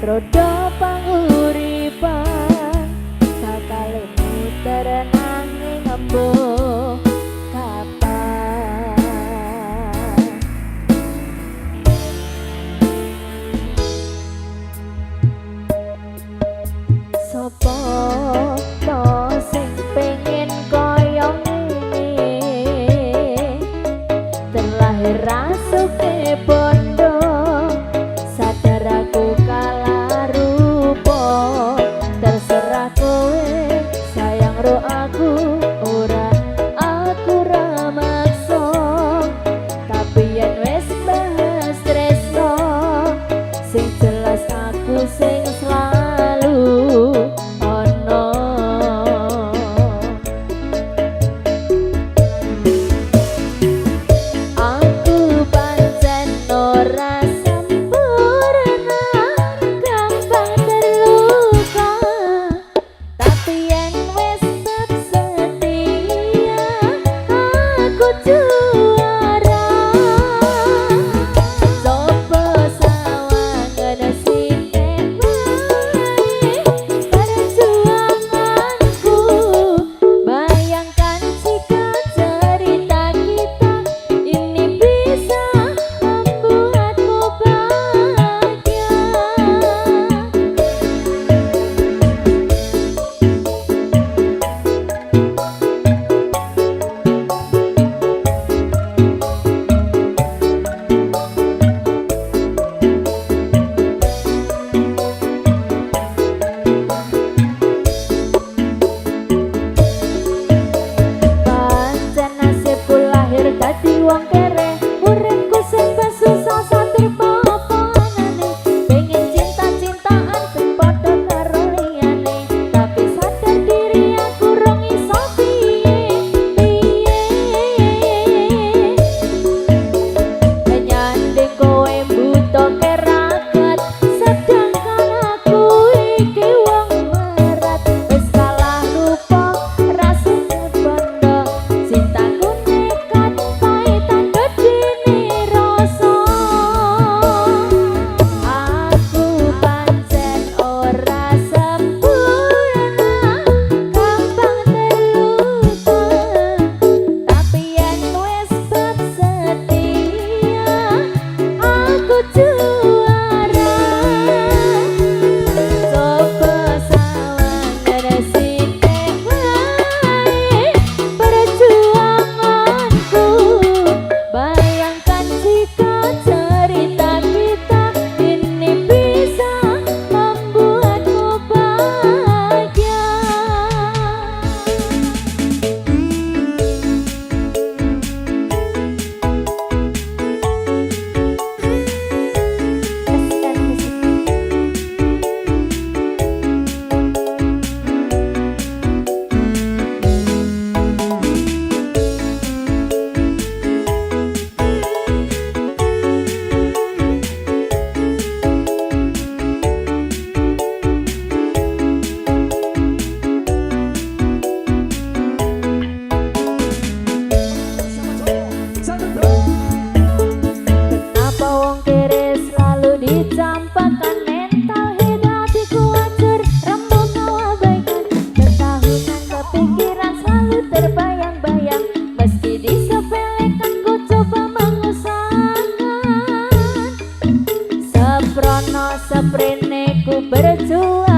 roda panguripan sakale muter nanging embuh kapan. Sopo to sing pengen koyo ngene terlahir rasuke bondo sadar aku kalah rupa terserah kowe sayang ro aku ora aku ra maksa tapi yen wis bahas tresno sing jelas aku sing selalu ono. Aku pancen ora sempurna gampang terluka tapi yen wis setia aku juara. Coba sawangan sithik wae perjuanganku bayangkan jika cerita kita ini bisa membuatku bahagia. Pancen nasibku lahir dadi wong kere uripku serba susah satur apa-apane pengen cinta-cintaan ben padha karo liyane tapi sadar diri aku rong iso piye nyanding kowe buta keragat sedangkan aku iki wong merat wis kalah rupa rasane bondo cintaku nekat paitan gedine rasa. Aku pancen ora sempurna gampang terluka tapi yen wis bab setia aku juara. Coba sawangan sithik wae perjuanganku bayangkan jika cerita kita ini bisa membuatku bahagia. Kenapa wong kere selalu dicampakkan mental hit hatiku hancur rembuk kau abaikan ketahuan kepikiran selalu terbayang-bayang meski disepelekan ku coba mengusahakan seprono seprene ku berjuang